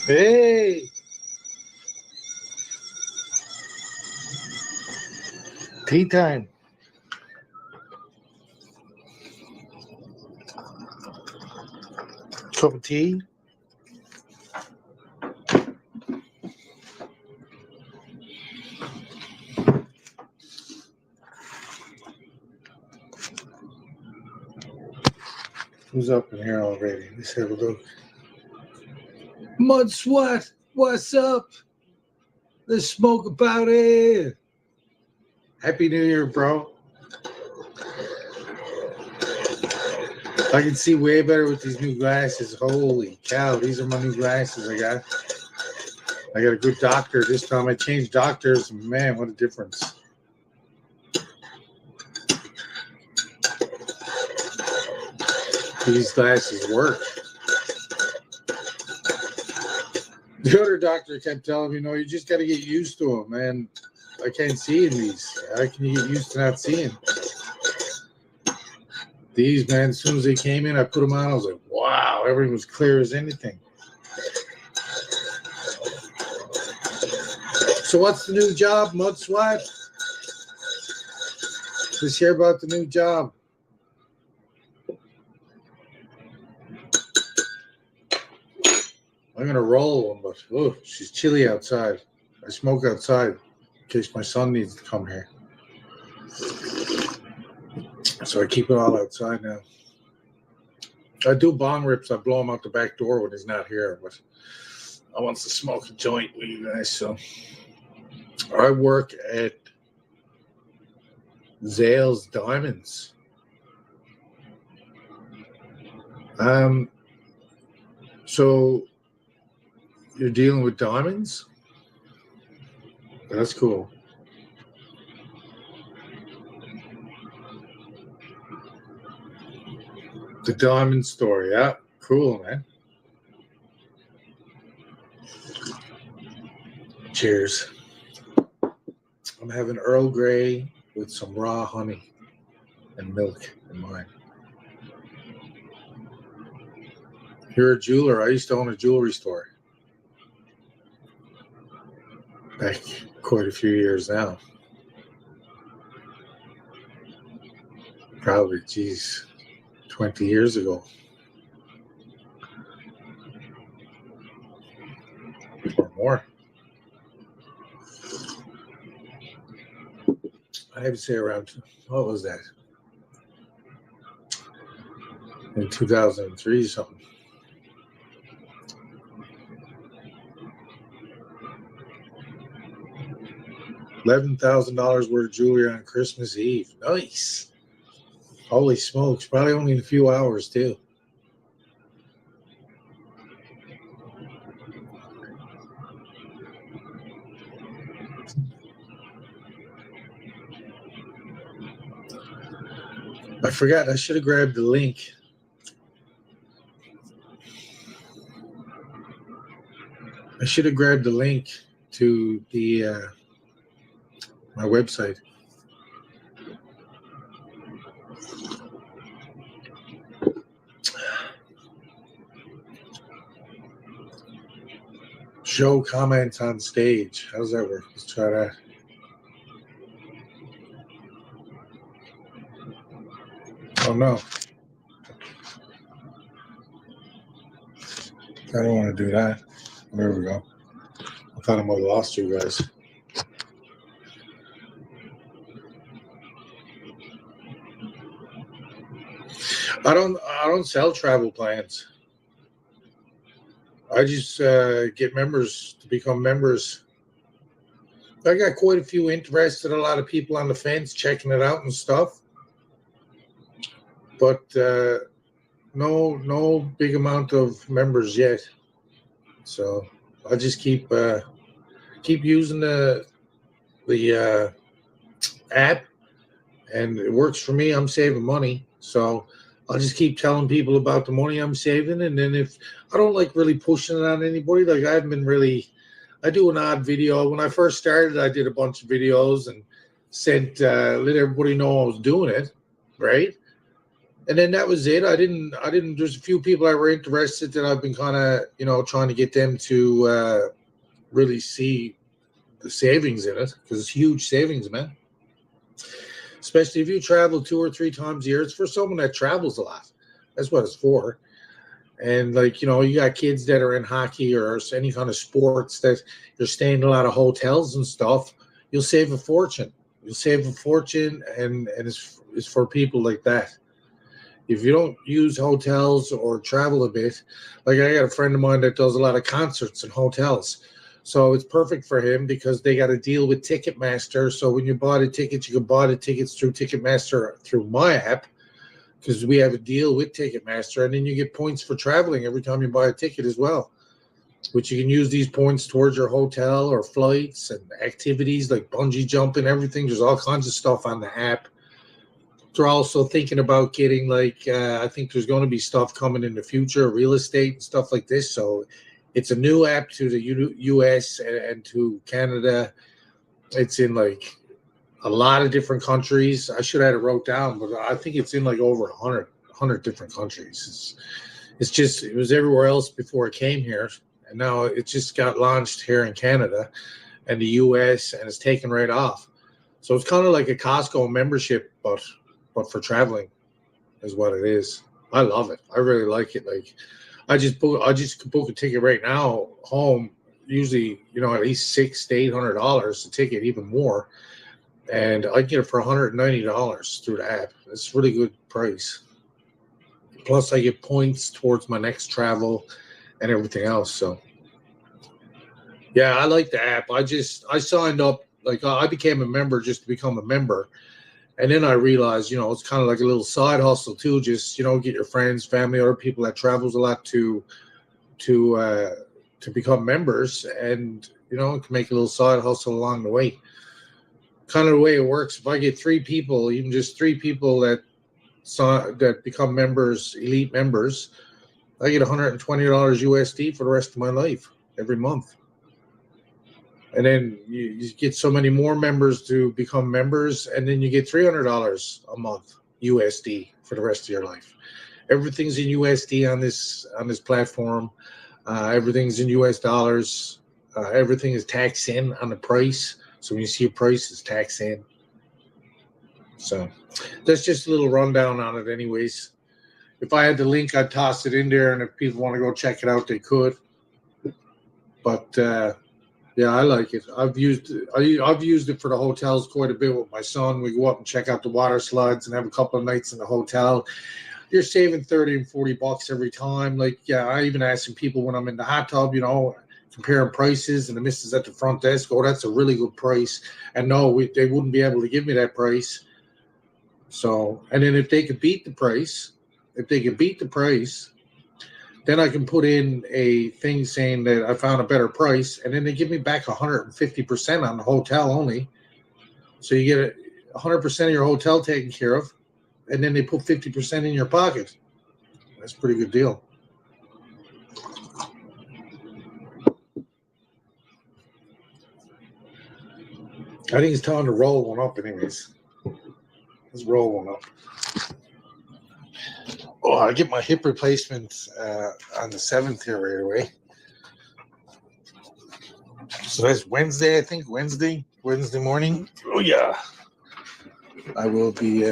Hey, tea time. Cup of tea. Who's up in here already? Let's have a look. Mud Sweat, what's up? Let's smoke about it. Happy New Year, bro. I can see way better with these new glasses. Holy cow, these are my new glasses I got. I got a good doctor this time. I changed doctors. Man, what a difference. These glasses work. The other doctor kept telling me, no, you just got to get used to them, man. I can't see in these. How can you get used to not seeing? These, man, as soon as they came in, I put them on. I was like, wow, everything was clear as anything. So what's the new job, Mud Swat? Let's hear about the new job. I'm going to roll one, but oh, she's chilly outside. I smoke outside in case my son needs to come here. So I keep it all outside now. I do bong rips. I blow him out the back door when he's not here, but I want to smoke a joint with you guys. So I work at Zales Diamonds. So you're dealing with diamonds? That's cool. The diamond store, yeah. Cool, man. Cheers. I'm having Earl Grey with some raw honey and milk in mine. You're a jeweler. I used to own a jewelry store. Back quite a few years now. Probably, 20 years ago. Or more. I would say around, what was that? In 2003 something. $11,000 worth of jewelry on Christmas Eve. Nice. Holy smokes. Probably only in a few hours, too. I forgot. I should have grabbed the link. I should have grabbed the link to the my website. Show comments on stage. How does that work? Let's try that. Oh, no. I don't want to do that. There we go. I thought I might have lost you guys. I don't sell travel plans. I just get members to become members. I got quite a few interested, a lot of people on the fence checking it out and stuff. But no big amount of members yet. So I'll just keep using the app, and it works for me. I'm saving money, so I'll just keep telling people about the money I'm saving. And then if I don't like really pushing it on anybody, like I haven't been really. I do an odd video. When I first started, I did a bunch of videos and let everybody know I was doing it, right? And then that was it. I didn't. There's a few people that were interested that I've been kind of, trying to get them to really see the savings in it, because it's huge savings, man. Especially if you travel 2 or 3 times a year. It's for someone that travels a lot. That's what it's for. And like, you got kids that are in hockey or any kind of sports that you're staying in a lot of hotels and stuff. You'll save a fortune. You'll save a fortune, and it's for people like that. If you don't use hotels or travel a bit, like I got a friend of mine that does a lot of concerts in hotels. So it's perfect for him because they got a deal with Ticketmaster. So when you buy the tickets, you can buy the tickets through Ticketmaster through my app, because we have a deal with Ticketmaster. And then you get points for traveling every time you buy a ticket as well, which you can use these points towards your hotel or flights and activities like bungee jumping, everything. There's all kinds of stuff on the app. They're also thinking about getting I think there's going to be stuff coming in the future, real estate and stuff like this. So it's a new app to the US and to Canada. It's in like a lot of different countries. I should have had it wrote down, but I think it's in like over 100 different countries. It was everywhere else before it came here. And now it just got launched here in Canada and the US, and it's taken right off. So it's kind of like a Costco membership, but for traveling is what it is. I love it. I really like it. Like I just could book a ticket right now home, usually, at least $600 to $800 a ticket, even more. And I get it for $190 through the app. It's a really good price. Plus I get points towards my next travel and everything else. So yeah, I like the app. I signed up, like I became a member just to become a member. And then I realized, it's kind of like a little side hustle too. Just, get your friends, family, other people that travels a lot to become members, and, it can make a little side hustle along the way. Kind of the way it works. If I get 3 people, even just 3 people that become members, elite members, I get $120 USD for the rest of my life every month. And then you get so many more members to become members, and then you get $300 a month USD for the rest of your life. Everything's in USD on this platform. Everything's in US dollars. Everything is taxed in on the price. So when you see a price, it's taxed in. So that's just a little rundown on it anyways. If I had the link, I'd toss it in there, and if people want to go check it out, they could. But yeah, I like it. I've used it for the hotels quite a bit with my son. We go up and check out the water slides and have a couple of nights in the hotel. You're saving $30 and $40 every time. Like, yeah, I even ask some people when I'm in the hot tub, comparing prices, and the missus at the front desk, oh, that's a really good price. And no, they wouldn't be able to give me that price. So, and then if they could beat the price, then I can put in a thing saying that I found a better price, and then they give me back 150% on the hotel only. So you get 100% of your hotel taken care of, and then they put 50% in your pocket. That's a pretty good deal. I think it's time to roll one up anyways. Let's roll one up. Oh, I get my hip replacement on the 7th here right away. So that's Wednesday, I think. Wednesday morning. Oh, yeah. I will be...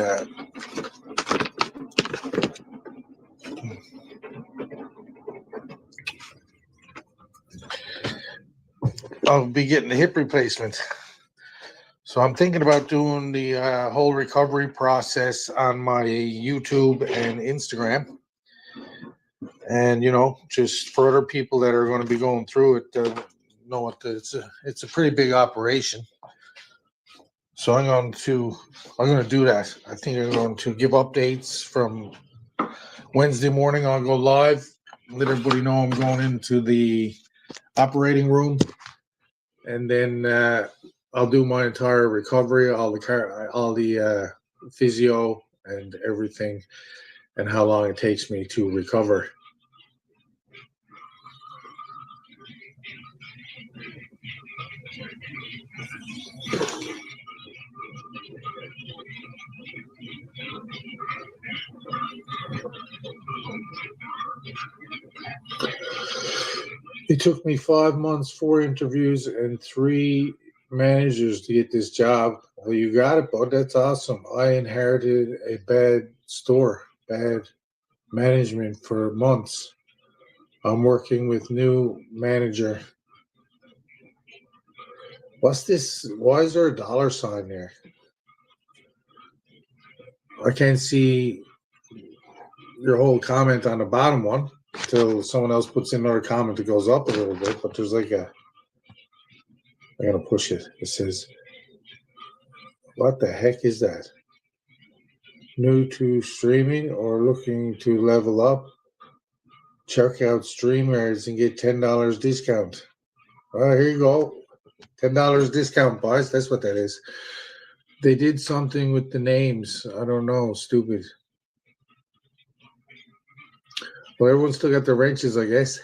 I'll be getting the hip replacement. So I'm thinking about doing the whole recovery process on my YouTube and Instagram. And, just for other people that are going to be going through it, know it's a pretty big operation. So I'm going to do that. I think I'm going to give updates from Wednesday morning. I'll go live, let everybody know I'm going into the operating room, and then I'll do my entire recovery, all the physio and everything, and how long it takes me to recover. It took me 5 months, 4 interviews, and 3 managers to get this job. Well, you got it, bud. That's awesome. I inherited a bad store, bad management for months. I'm working with new manager. What's this? Why is there a dollar sign there? I can't see your whole comment on the bottom one until someone else puts in another comment that goes up a little bit, but there's like a, I'm going to push it. It says, what the heck is that? New to streaming or looking to level up? Check out StreamYards and get $10 discount. Well, here you go. $10 discount, boys. That's what that is. They did something with the names. I don't know. Stupid. Well, everyone's still got their wrenches, I guess.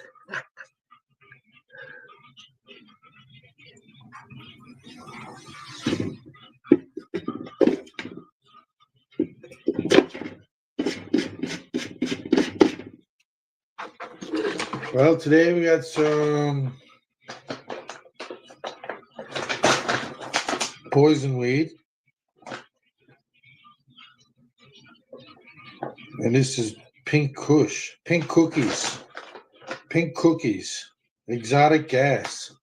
Well, today we got some poison weed. And this is pink kush, pink cookies, exotic gas.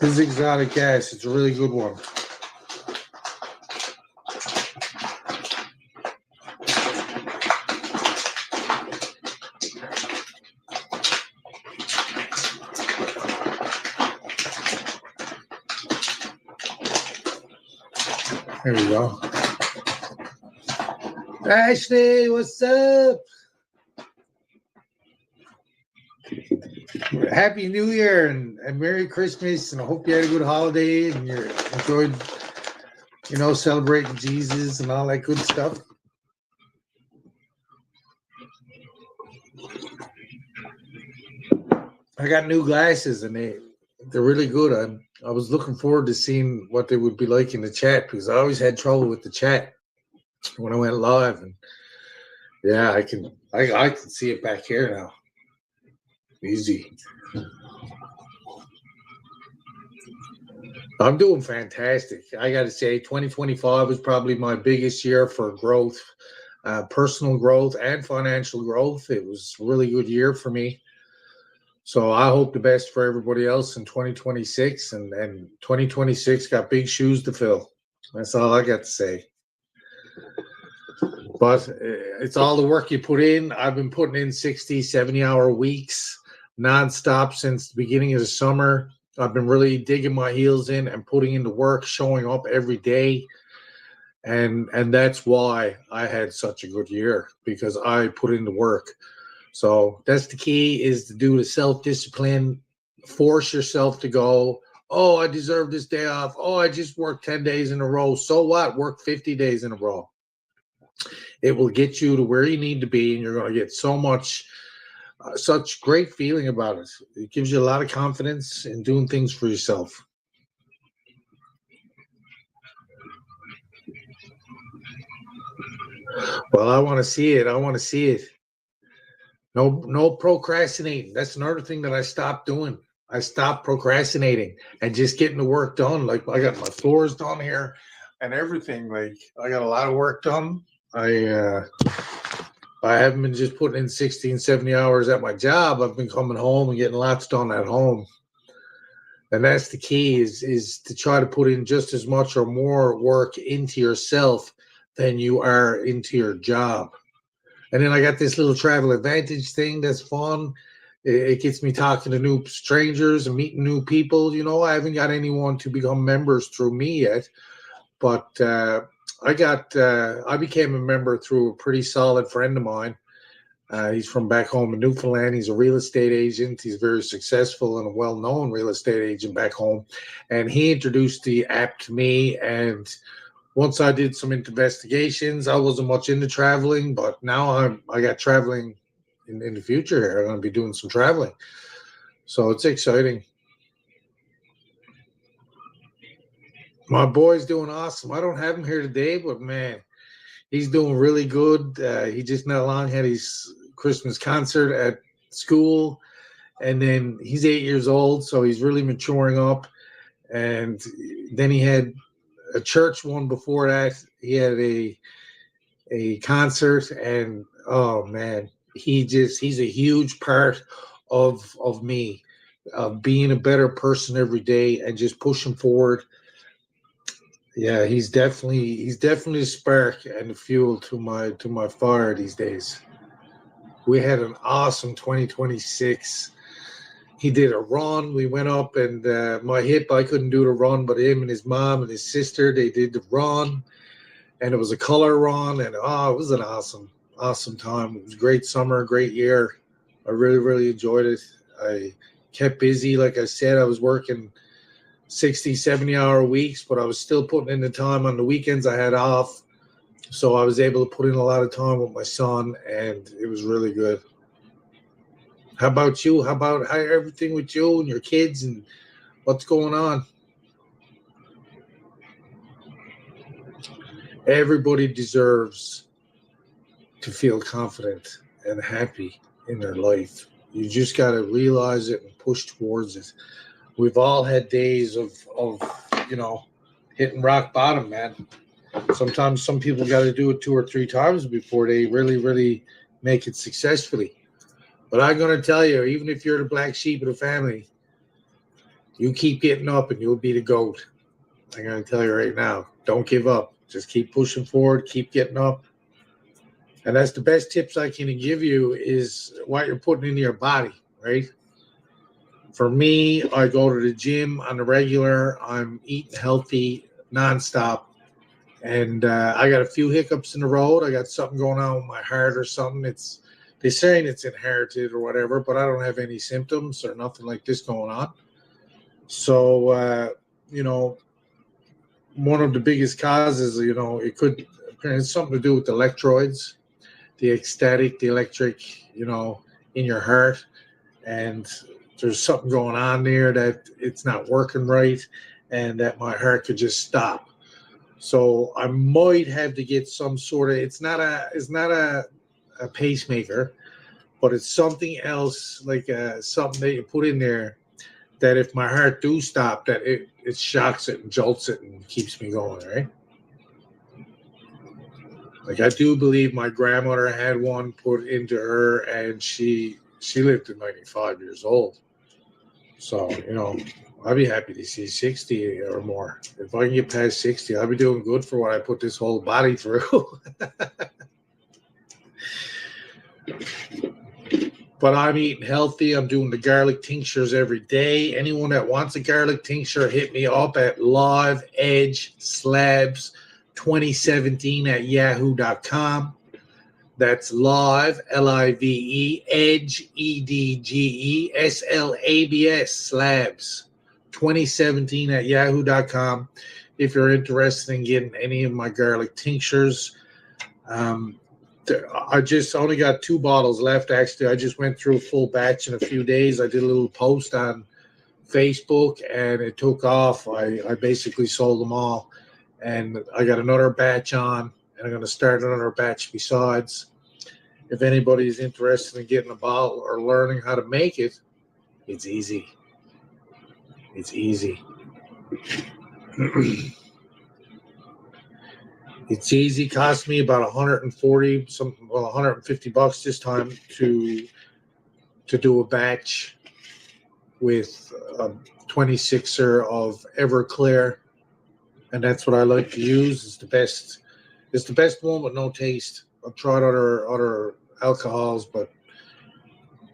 This is exotic gas. It's a really good one. There we go. Ashley, what's up? Happy New Year and Merry Christmas, and I hope you had a good holiday and you enjoyed, celebrating Jesus and all that good stuff. I got new glasses and they're really good. I was looking forward to seeing what they would be like in the chat because I always had trouble with the chat when I went live, and yeah, I can see it back here now. Easy. I'm doing fantastic. I got to say, 2025 was probably my biggest year for growth, personal growth and financial growth. It was a really good year for me. So I hope the best for everybody else in 2026, and 2026 got big shoes to fill. That's all I got to say. But it's all the work you put in. I've been putting in 60, 70-hour weeks nonstop since the beginning of the summer. I've been really digging my heels in and putting in the work, showing up every day. And that's why I had such a good year, because I put in the work. So that's the key, is to do the self-discipline, force yourself to go, oh, I deserve this day off. Oh, I just worked 10 days in a row. So what? Work 50 days in a row. It will get you to where you need to be, and you're going to get so much, such great feeling about it. It gives you a lot of confidence in doing things for yourself. Well, I want to see it. I want to see it. No procrastinating. That's another thing that I stopped doing. I stopped procrastinating and just getting the work done. Like, I got my floors done here and everything. Like, I got a lot of work done. I haven't been just putting in 60 and 70 hours at my job. I've been coming home and getting lots done at home. And that's the key, is to try to put in just as much or more work into yourself than you are into your job. And then I got this little travel advantage thing that's fun. It gets me talking to new strangers and meeting new people. I haven't got anyone to become members through me yet, but I became a member through a pretty solid friend of mine. He's from back home in Newfoundland. He's a real estate agent. He's very successful and a well-known real estate agent back home. And he introduced the app to me, and once I did some investigations, I wasn't much into traveling, but now I got traveling in the future here. I'm going to be doing some traveling. So it's exciting. My boy's doing awesome. I don't have him here today, but man, he's doing really good. He just not long had his Christmas concert at school, and then he's 8 years old, so he's really maturing up. And then he had a church one before that. He had a concert, and oh man, he's a huge part of me, of being a better person every day and just pushing forward. Yeah, he's definitely a spark and the fuel to my fire these days. We had an awesome 2026. He did a run. We went up, and my hip, I couldn't do the run, but him and his mom and his sister, they did the run, and it was a color run, and it was an awesome time. It was a great summer, great year. I really, really enjoyed it. I kept busy. Like I said, I was working 60, 70-hour weeks, but I was still putting in the time on the weekends I had off. So I was able to put in a lot of time with my son, and it was really good. How about you? How everything with you and your kids and what's going on? Everybody deserves to feel confident and happy in their life. You just got to realize it and push towards it. We've all had days of hitting rock bottom, man. Sometimes some people got to do it 2 or 3 times before they really, really make it successfully. But I'm going to tell you, even if you're the black sheep of the family, you keep getting up and you'll be the GOAT. I'm going to tell you right now, don't give up. Just keep pushing forward, keep getting up. And that's the best tips I can give you is what you're putting into your body, right? For me, I go to the gym on the regular. I'm eating healthy nonstop. And I got a few hiccups in the road. I got something going on with my heart or something. They're saying it's inherited or whatever, but I don't have any symptoms or nothing like this going on. So, one of the biggest causes, it's something to do with the electrodes, the ecstatic, the electric, in your heart. And there's something going on there that it's not working right and that my heart could just stop. So I might have to get some sort of, it's not a pacemaker, but it's something else, like something that you put in there that if my heart do stop, that it shocks it and jolts it and keeps me going, right? Like I do believe my grandmother had one put into her, and she lived to 95 years old. So, I'd be happy to see 60 or more. If I can get past 60, I'll be doing good for what I put this whole body through. But I'm eating healthy. I'm doing the garlic tinctures every day. Anyone that wants a garlic tincture, hit me up at Live Edge Slabs 2017 at yahoo.com. That's live, Live, edge, EDGE, slabs 2017 at yahoo.com. If you're interested in getting any of my garlic tinctures, I just only got 2 bottles left. Actually, I just went through a full batch in a few days. I did a little post on Facebook and it took off. I basically sold them all, and I got another batch on, and I'm going to start another batch besides. If anybody is interested in getting a bottle or learning how to make it, it's easy. It's easy. It's easy. Cost me about 140, $150 this time to do a batch with a 26er of Everclear, and that's what I like to use. It's the best. It's the best one with no taste. I've tried other alcohols, but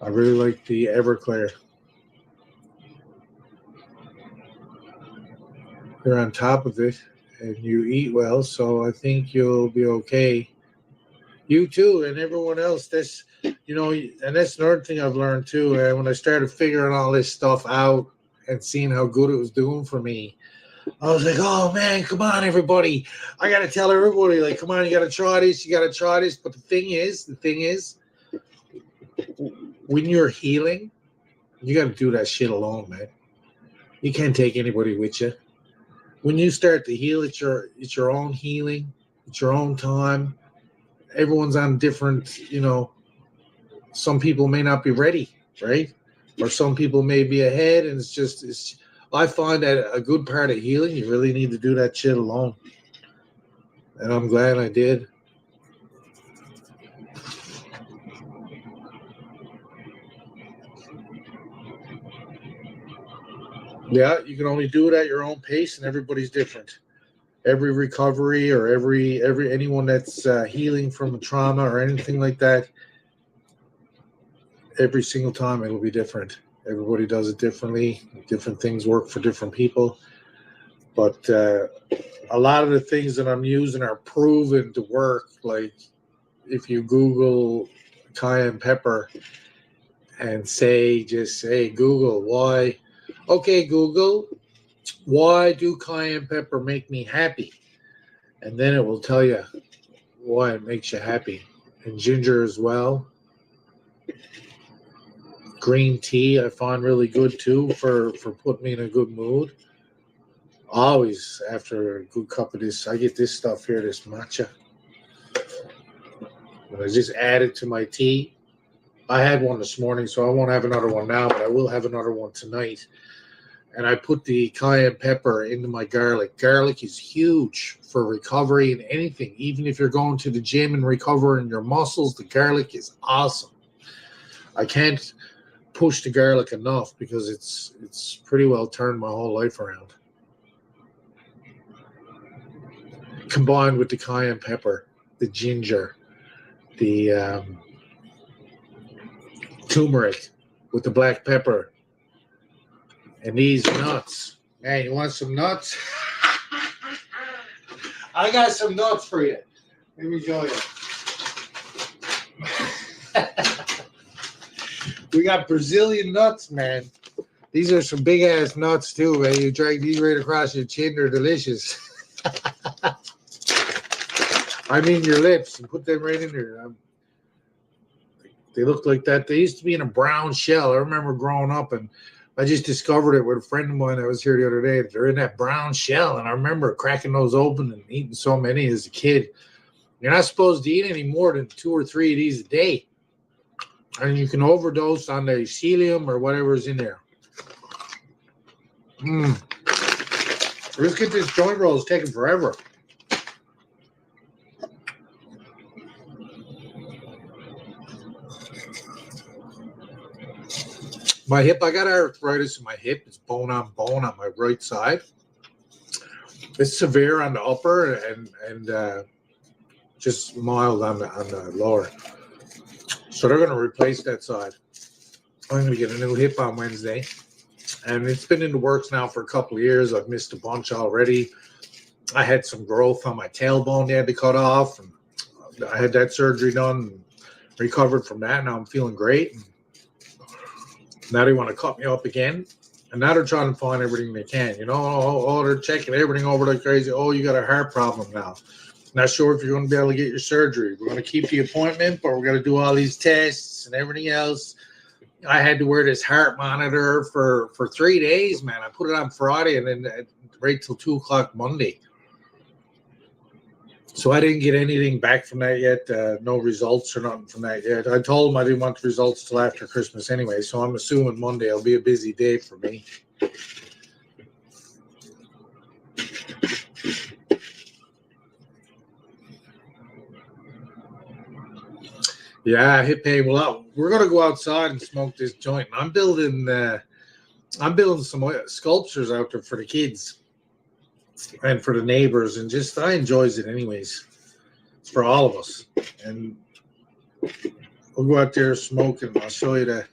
I really like the Everclear. You're on top of it, and you eat well, so I think you'll be okay. You too, and everyone else. And that's another thing I've learned too. When I started figuring all this stuff out and seeing how good it was doing for me, I was like, oh man, come on, everybody. I got to tell everybody, like, come on, you got to try this. You got to try this. But the thing is, when you're healing, You got to do that shit alone, man. You can't take anybody with you. When you start to heal, it's your own healing. It's your own time. Everyone's on different, some people may not be ready, right? Or some people may be ahead, and I find that a good part of healing, you really need to do that shit alone. And I'm glad I did. Yeah, you can only do it at your own pace, and everybody's different. Every recovery or every anyone that's healing from a trauma or anything like that, every single time it'll be different. Everybody does it differently. Different things work for different people. But a lot of the things that I'm using are proven to work. Like if you Google cayenne pepper and just say, Google, why? Okay, Google, why do cayenne pepper make me happy? And then it will tell you why it makes you happy. And ginger as well. Green tea I find really good too for putting me in a good mood. Always after a good cup of this, I get this stuff here, this matcha. And I just add it to my tea. I had one this morning, so I won't have another one now, but I will have another one tonight. And I put the cayenne pepper into my garlic. Garlic is huge for recovery and anything. Even if you're going to the gym and recovering your muscles, the garlic is awesome. I can't push the garlic enough because it's pretty well turned my whole life around. Combined with the cayenne pepper, the ginger, the turmeric with the black pepper, and these nuts. Man, you want some nuts? I got some nuts for you. Let me show you. We got Brazilian nuts, man. These are some big ass nuts too, man. You drag these right across your chin, they're delicious. I mean your lips, and put them right in there. They look like that. They used to be in a brown shell. I remember growing up, and I just discovered it with a friend of mine that was here the other day. They're in that brown shell, and I remember cracking those open and eating so many as a kid. You're not supposed to eat any more than 2 or 3 of these a day. And you can overdose on the psyllium or whatever's in there. Let's get this joint roll. It's taking forever. My hip, I got arthritis in my hip. It's bone on my right side. It's severe on the upper and just mild on the lower. So they're going to replace that side. I'm going to get a new hip on Wednesday. And it's been in the works now for a couple of years. I've missed a bunch already. I had some growth on my tailbone they had to cut off. And I had that surgery done and recovered from that. Now I'm feeling great. And now they want to cut me up again. And now they're trying to find everything they can. They're checking everything over like crazy. Oh, you got a heart problem now. Not sure if you're going to be able to get your surgery. We're going to keep the appointment, but we're going to do all these tests and everything else. I had to wear this heart monitor for 3 days, man. I put it on Friday and then right till 2 o'clock Monday. So I didn't get anything back from that yet. No results or nothing from that yet. I told them I didn't want the results till after Christmas anyway. So I'm assuming Monday will be a busy day for me. Yeah, hip pain. Well, we're gonna go outside and smoke this joint. I'm building some sculptures out there for the kids and for the neighbors, and just I enjoys it anyways. It's for all of us, and we'll go out there smoking. I'll show you the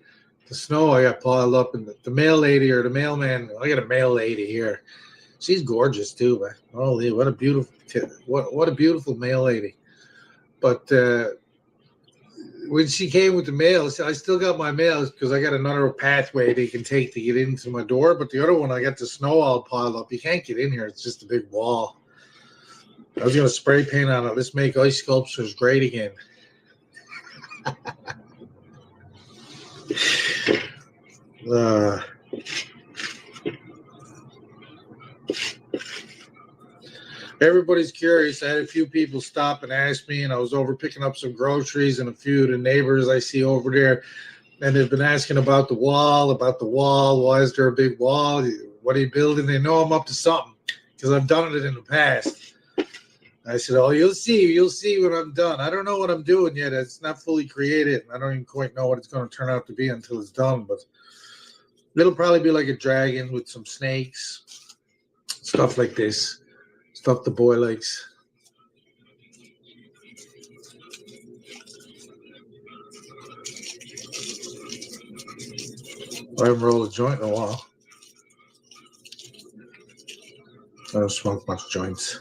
snow I got piled up, and the mail lady or the mailman. I got a mail lady here. She's gorgeous too, man. Holy, what a beautiful mail lady. But when she came with the mail, I still got my mail because I got another pathway they can take to get into my door. But the other one, I got the snow all piled up. You can't get in here. It's just a big wall. I was going to spray paint on it. Let's make ice sculptures great again. Uh, Everybody's curious. I had a few people stop and ask me, and I was over picking up some groceries, and a few of the neighbors I see over there, and they've been asking about the wall, Why is there a big wall? What are you building? They know I'm up to something because I've done it in the past. I said, oh, you'll see when I'm done. I don't know what I'm doing yet. It's not fully created. I don't even quite know what it's going to turn out to be until it's done, but it'll probably be like a dragon with some snakes, stuff like this. Stuff the boy likes. I haven't rolled a joint in a while. I don't smoke much joints.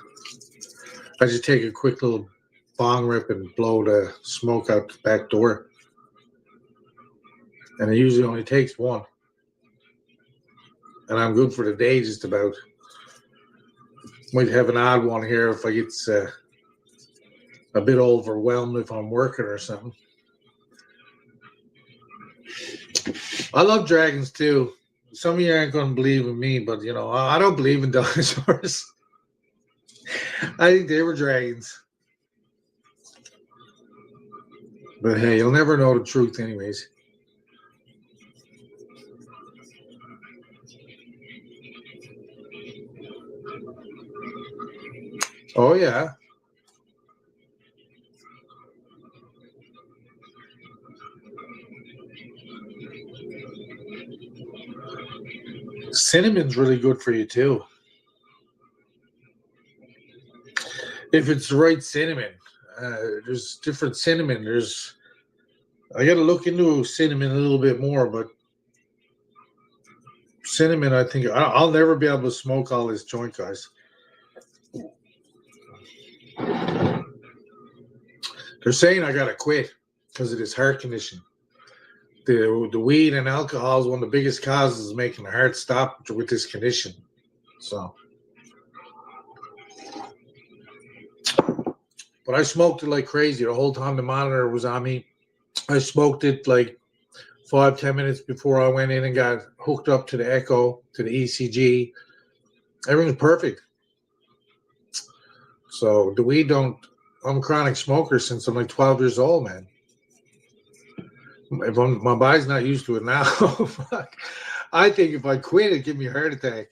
I just take a quick little bong rip and blow the smoke out the back door. And it usually only takes one. And I'm good for the day just about. Might have an odd one here if I get a bit overwhelmed if I'm working or something. I love dragons too. Some of you aren't going to believe in me, but I don't believe in dinosaurs. I think they were dragons. But hey, you'll never know the truth anyways. Oh, yeah. Cinnamon's really good for you too. If it's the right cinnamon. There's different cinnamon. I got to look into cinnamon a little bit more, but cinnamon, I think I'll never be able to smoke all this joint, guys. They're saying I got to quit because of this heart condition. The weed and alcohol is one of the biggest causes of making the heart stop with this condition. So, but I smoked it like crazy the whole time the monitor was on me. I smoked it like 5-10 minutes before I went in and got hooked up to the echo, to the ECG. Everything's perfect. So the weed I'm a chronic smoker since I'm like 12 years old, man. My body's not used to it now. I think if I quit, it'd give me a heart attack.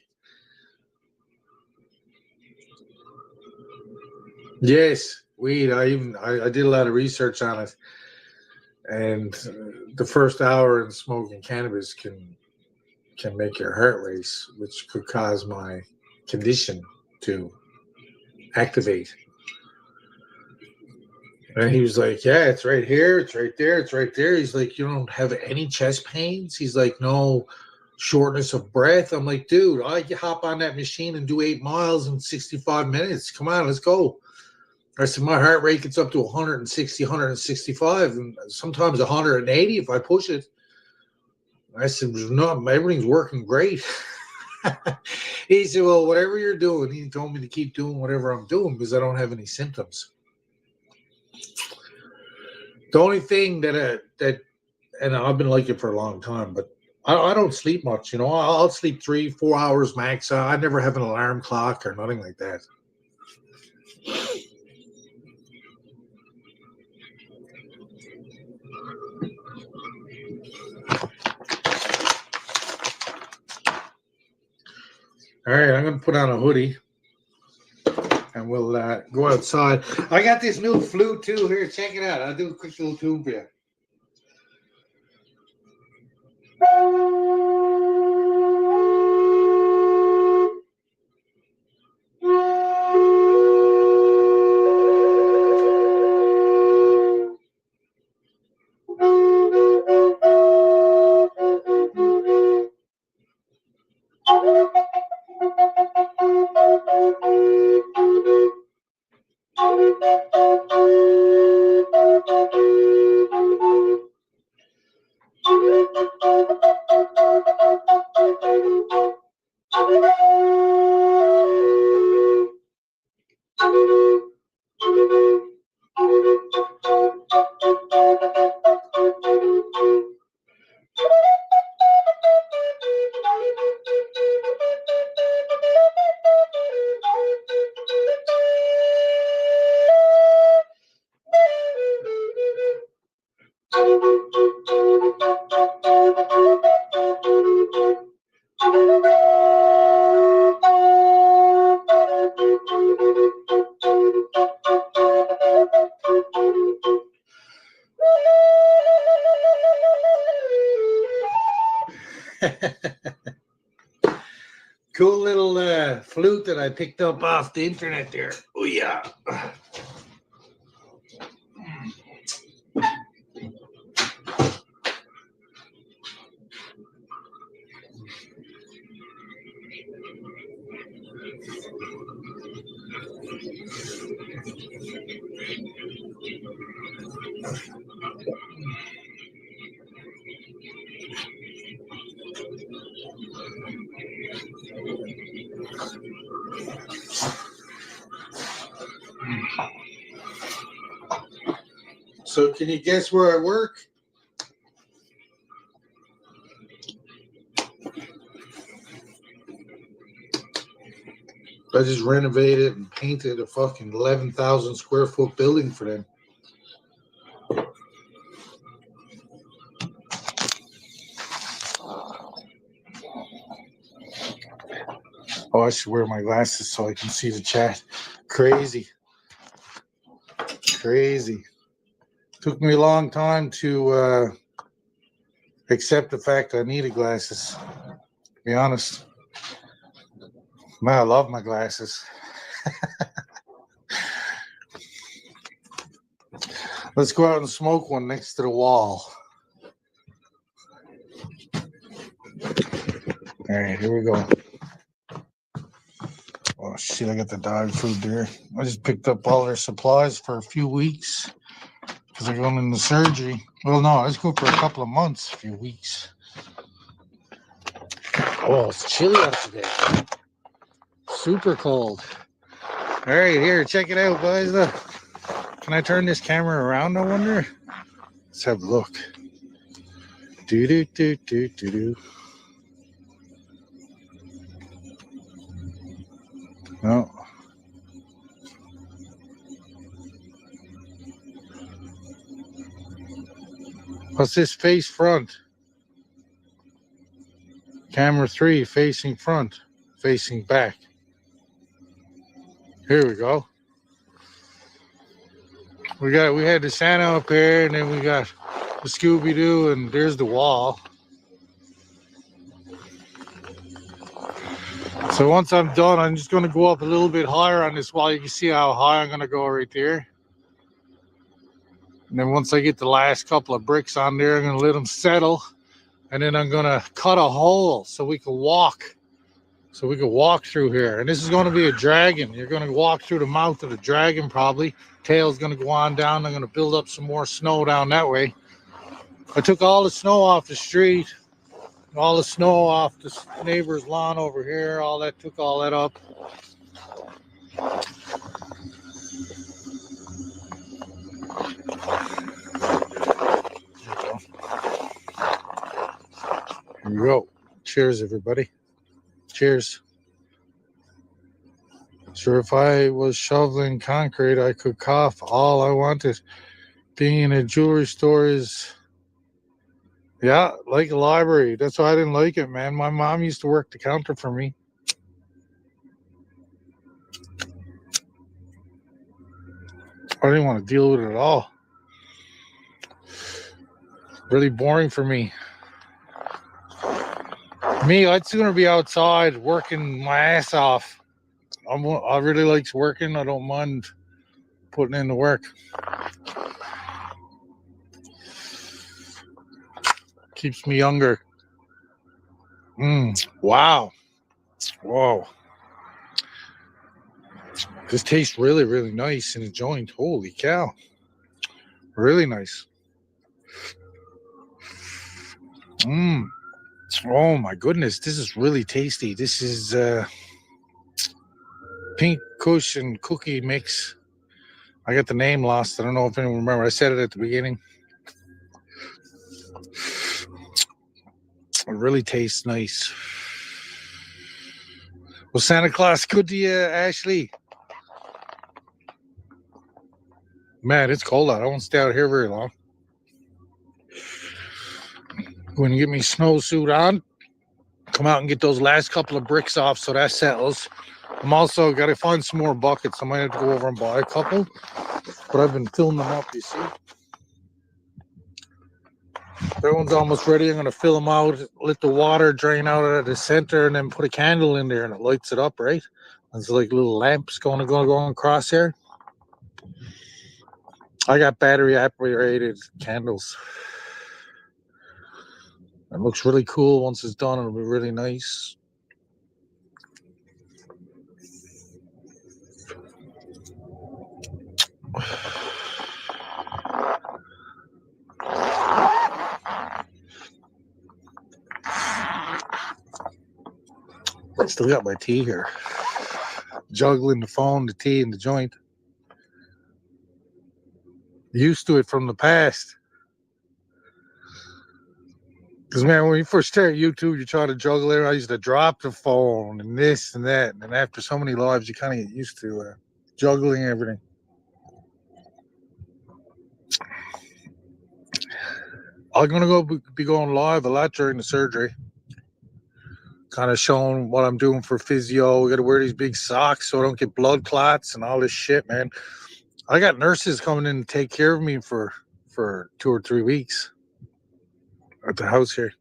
Yes, weed. I did a lot of research on it, and the first hour in smoking cannabis can make your heart race, which could cause my condition to activate. And he was like, yeah, it's right here, it's right there, it's right there. He's like, you don't have any chest pains? He's like, no shortness of breath. I'm like, dude, I can hop on that machine and do 8 miles in 65 minutes. Come on, let's go. I said, my heart rate gets up to 160, 165, and sometimes 180 if I push it. I said, no, everything's working great. He said, well, whatever you're doing, he told me to keep doing whatever I'm doing because I don't have any symptoms. The only thing that and I've been like it for a long time, but I don't sleep much. I'll sleep 3-4 hours max. I never have an alarm clock or nothing like that. All right, I'm going to put on a hoodie and we'll go outside. I got this new flute too here. Check it out. I'll do a quick little tune for you. flute that I picked up off the internet there. Oh yeah. So can you guess where I work? I just renovated and painted a fucking 11,000 square foot building for them. Oh, I should wear my glasses so I can see the chat. Crazy. Took me a long time to accept the fact I needed glasses. To be honest. Man, I love my glasses. Let's go out and smoke one next to the wall. All right, here we go. Oh, shit, I got the dog food there. I just picked up all their supplies for a few weeks because they're going into surgery. Well, no, let's go for a couple of months, a few weeks. Oh, it's chilly out today. Super cold. All right, here, check it out, boys. Look. Can I turn this camera around, I wonder? Let's have a look. Do. No. What's this? Face front. Camera 3 facing front, facing back. Here we go. We had the Santa up here, and then we got the Scooby-Doo, and there's the wall. So once I'm done, I'm just going to go up a little bit higher on this wall. You can see how high I'm going to go right there. And then once I get the last couple of bricks on there, I'm going to let them settle. And then I'm going to cut a hole so we can walk. So we can walk through here. And this is going to be a dragon. You're going to walk through the mouth of the dragon probably. Tail's going to go on down. I'm going to build up some more snow down that way. I took all the snow off the street. All the snow off the neighbor's lawn over here. All that, took all that up. Here we go. Cheers, everybody. Cheers. So if I was shoveling concrete, I could cough all I wanted. Being in a jewelry store is, yeah, like a library. That's why I didn't like it, man. My mom used to work the counter for me. I didn't want to deal with it at all. Really boring for me. Me, I'd sooner be outside working my ass off. I really like working. I don't mind putting in the work. Keeps me younger. Wow. Whoa. This tastes really, really nice in a joint. Holy cow. Really nice. Oh my goodness. This is really tasty. This is Pink Kush and cookie mix. I got the name lost. I don't know if anyone remember. I said it at the beginning. It really tastes nice. Well, Santa Claus, good to you, Ashley. Man, it's cold out. I won't stay out here very long. Going to get me snowsuit on. Come out and get those last couple of bricks off so that settles. I'm also got to find some more buckets. I might have to go over and buy a couple. But I've been filling them up, you see. That one's almost ready. I'm going to fill them out, let the water drain out at the center, and then put a candle in there, and it lights it up, right? There's like little lamps going across here. I got battery operated candles. It looks really cool. Once it's done, it'll be really nice. I still got my tea here. Juggling the phone, the tea, and the joint. Used to it from the past. Because, man, when you first start YouTube, you try to juggle it. I used to drop the phone and this and that. And after so many lives, you kind of get used to juggling everything. I'm going to be going live a lot during the surgery. Kind of showing what I'm doing for physio. We got to wear these big socks so I don't get blood clots and all this shit, man. I got nurses coming in to take care of me for 2 or 3 weeks at the house here.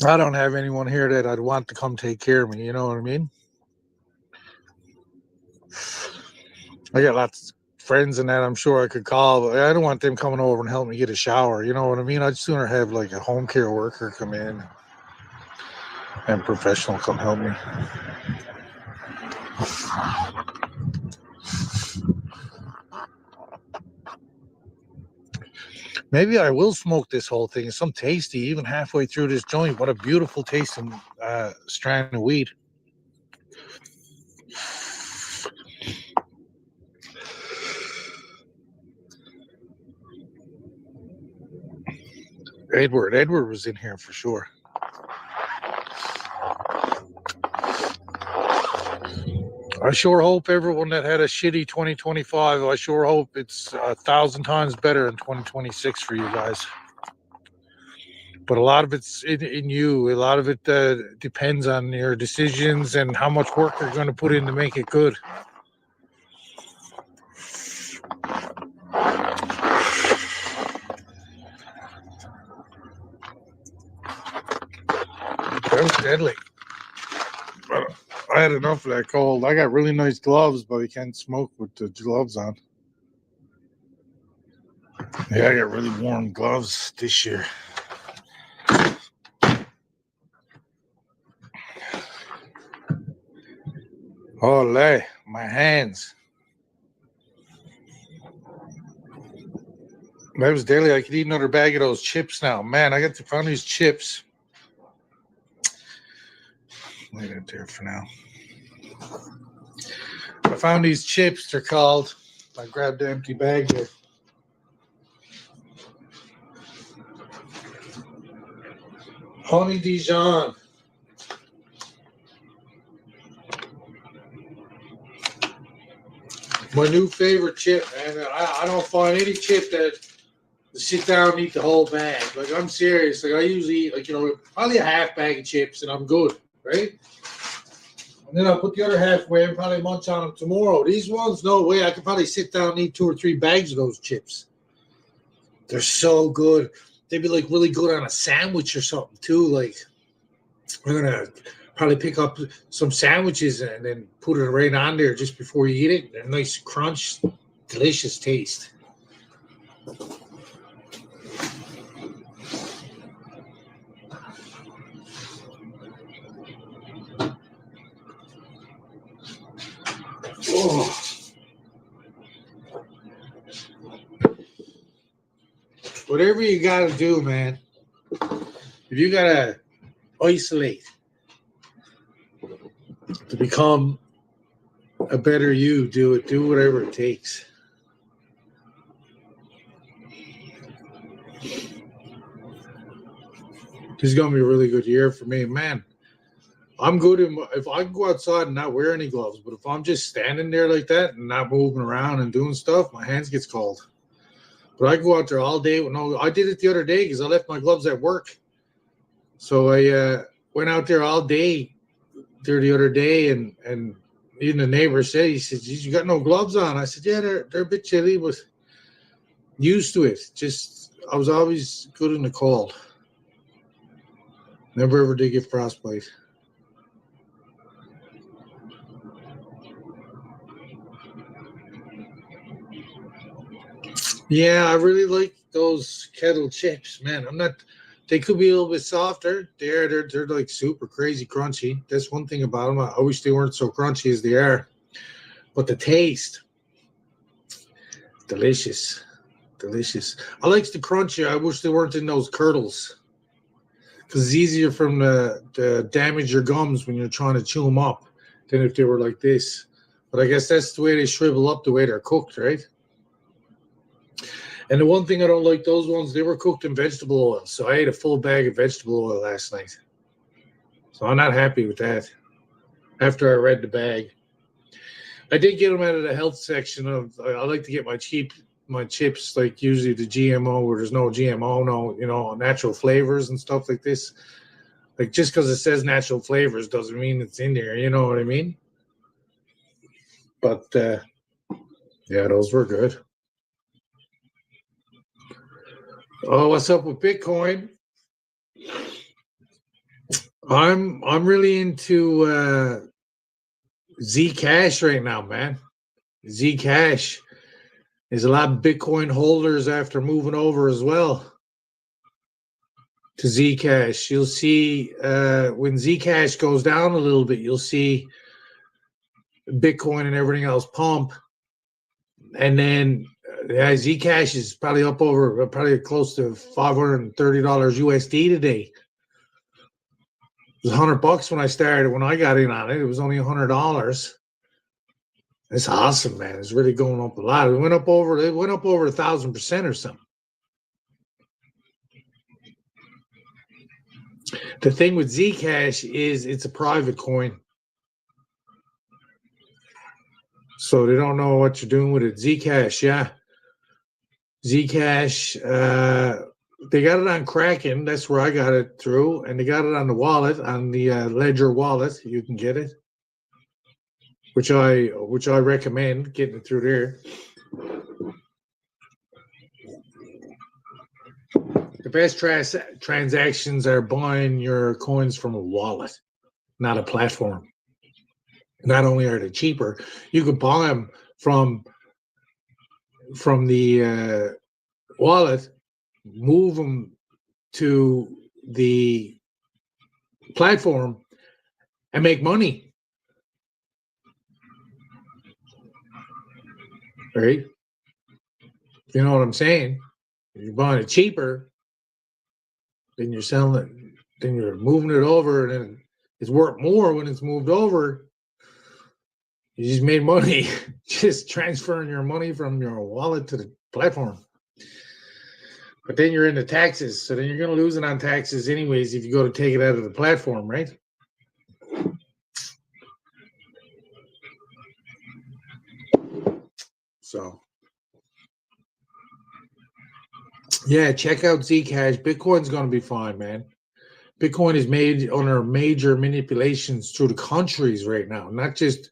I don't have anyone here that I'd want to come take care of me. You know what I mean? I got lots of friends and that I'm sure I could call, but I don't want them coming over and help me get a shower. You know what I mean? I'd sooner have like a home care worker come in and professional come help me. Maybe I will smoke this whole thing. It's some tasty, even halfway through this joint. What a beautiful tasting strand of weed. Edward was in here for sure. I sure hope everyone that had a shitty 2025, I sure hope it's 1,000 times better in 2026 for you guys. But a lot of it's in you. A lot of it depends on your decisions and how much work you're going to put in to make it good. That was deadly. I had enough of that cold. I got really nice gloves, but you can't smoke with the gloves on. Yeah, I got really warm gloves this year. Olé, my hands. That was daily. I could eat another bag of those chips now. Man, I got to find these chips. Leave it there for now. I found these chips. They're called. I grabbed the empty bag there. Honey Dijon. My new favorite chip, man. I don't find any chip that sit down and eat the whole bag. Like, I'm serious. Like, I usually eat, like, probably a half bag of chips and I'm good, right? And then I'll put the other half away and probably munch on them tomorrow. These ones, no way. I could probably sit down and eat 2 or 3 bags of those chips. They're so good. They'd be, like, really good on a sandwich or something, too. Like, we're going to probably pick up some sandwiches and then put it right on there just before you eat it. They're nice crunch, delicious taste. Oh. Whatever you got to do, man. If you got to isolate to become a better you, do it. Do whatever it takes. This is going to be a really good year for me. Man, I'm good if I can go outside and not wear any gloves, but if I'm just standing there like that and not moving around and doing stuff, my hands gets cold. But I go out there all day with no. I did it the other day because I left my gloves at work. So I went out there all day there the other day, and even the neighbor said, he said, "You got no gloves on?" I said, "Yeah, they're a bit chilly, but Used to it. Just I was always good in the cold. Never ever did get frostbite. Yeah, I really like those kettle chips, man. I'm not. They could be a little bit softer. They're like super crazy crunchy. That's one thing about them. I wish they weren't so crunchy as they are. But the taste, delicious, delicious. I like the crunchy. I wish they weren't in those curdles because it's easier for them to damage your gums when you're trying to chew them up than if they were like this. But I guess that's the way they shrivel up, the way they're cooked, right? And the one thing I don't like, those ones, they were cooked in vegetable oil. So I ate a full bag of vegetable oil last night. So I'm not happy with that after I read the bag. I did get them out of the health section of, I like to get my chips, like usually the GMO where there's no GMO, no, natural flavors and stuff like this. Like just because it says natural flavors doesn't mean it's in there. You know what I mean? But yeah, those were good. Oh, what's up with Bitcoin? I'm really into Zcash right now, man. Zcash. There's a lot of Bitcoin holders after moving over as well to Zcash. You'll see when Zcash goes down a little bit, you'll see Bitcoin and everything else pump. And then Zcash is probably up over probably close to $530 USD today. It was $100 when I started. When I got in on it, it was only $100. It's awesome, man. It's really going up a lot. It went up over 1,000% or something. The thing with Zcash is it's a private coin. So they don't know what you're doing with it. Zcash, yeah. Zcash, they got it on Kraken. That's where I got it through. And they got it on the wallet, on the Ledger wallet. You can get it, which I recommend getting it through there. The best transactions are buying your coins from a wallet, not a platform. Not only are they cheaper, you could buy them from the wallet, move them to the platform, and make money. Right? You know what I'm saying? If you're buying it cheaper, then you're selling it, then you're moving it over, and then it's worth more when it's moved over. You just made money just transferring your money from your wallet to the platform. But then you're into taxes. So then you're going to lose it on taxes anyways if you go to take it out of the platform, right? So, yeah, check out Zcash. Bitcoin's going to be fine, man. Bitcoin is made under major manipulations through the countries right now, not just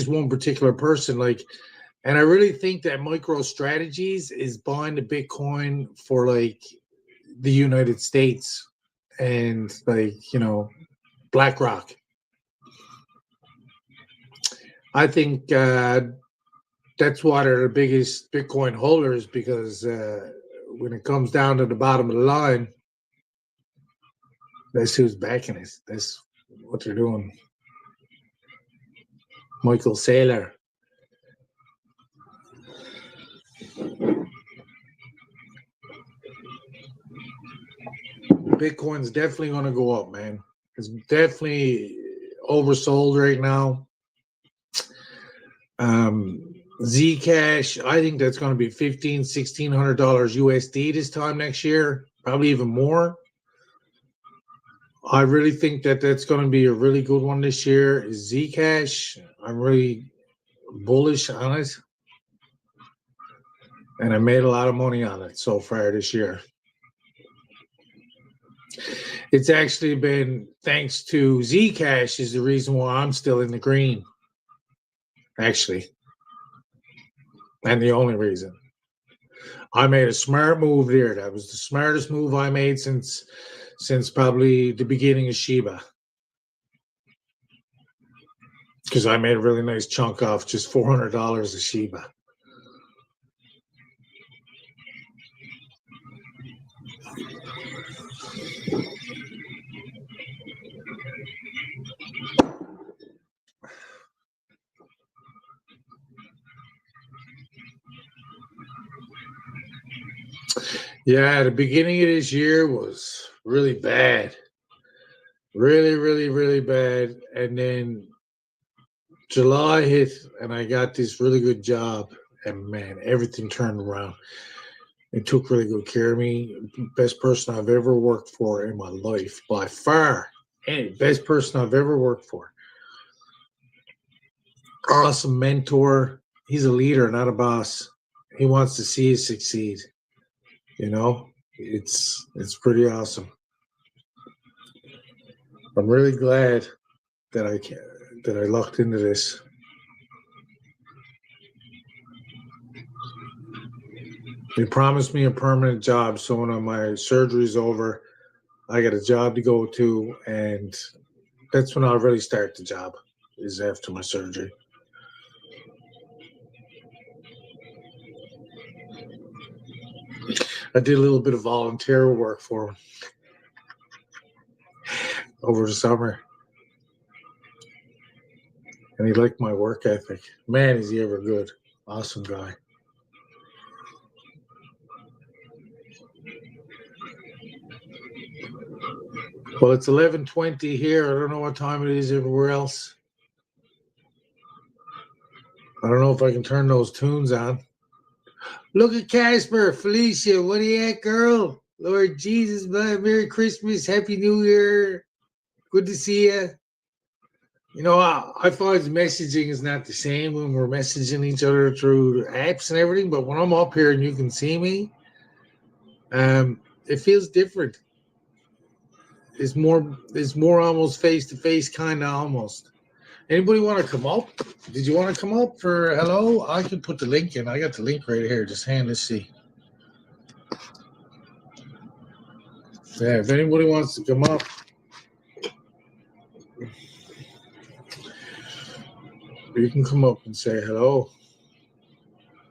one particular person. And I really think that MicroStrategies is buying the Bitcoin for like the United States and BlackRock. I think that's why they're the biggest Bitcoin holders, because when it comes down to the bottom of the line, that's who's backing it. That's what they're doing. Michael Saylor. Bitcoin's definitely going to go up, man. It's definitely oversold right now. Zcash, I think that's going to be $1,500, $1,600 USD this time next year, probably even more. I really think that that's going to be a really good one this year. Is Zcash. I'm really bullish on it, and I made a lot of money on it so far this year. It's actually been thanks to Zcash is the reason why I'm still in the green, actually, and the only reason. I made a smart move there. That was the smartest move I made since probably the beginning of Sheba. Because I made a really nice chunk off just $400 of Sheba. Yeah, the beginning of this year was really bad. Really, really, really bad. And then July hit, and I got this really good job. And man, everything turned around. It took really good care of me. Best person I've ever worked for in my life, by far. And best person I've ever worked for. Awesome mentor. He's a leader, not a boss. He wants to see you succeed. You know, it's pretty awesome. I'm really glad that I lucked into this. They promised me a permanent job, so when my surgery's over, I got a job to go to, and that's when I'll really start the job, is after my surgery. I did a little bit of volunteer work for him over the summer. And he liked my work ethic. Man, is he ever good. Awesome guy. Well, it's 11:20 here. I don't know what time it is everywhere else. I don't know if I can turn those tunes on. Look at Casper, Felicia. What are you at, girl? Lord Jesus, man. Merry Christmas. Happy New Year. Good to see you. You know, I find messaging is not the same when we're messaging each other through apps and everything, but when I'm up here and you can see me, it feels different. It's more almost face to face, kind of almost. Anybody want to come up? Did you want to come up for hello? I can put the link in. I got the link right here. Just let's see. Yeah, if anybody wants to come up. You can come up and say hello.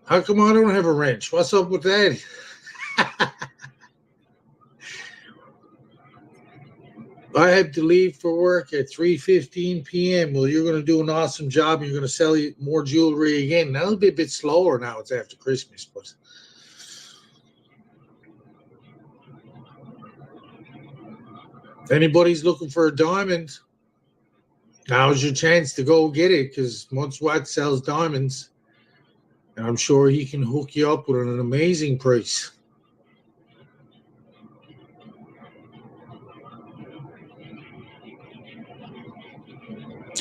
How come I don't have a wrench? What's up with that? I have to leave for work at 3:15 p.m. Well, you're going to do an awesome job. You're going to sell more jewelry again. That'll be a bit slower now. It's after Christmas, but if anybody's looking for a diamond, now's your chance to go get it, because Mud Swat sells diamonds, and I'm sure he can hook you up with an amazing price.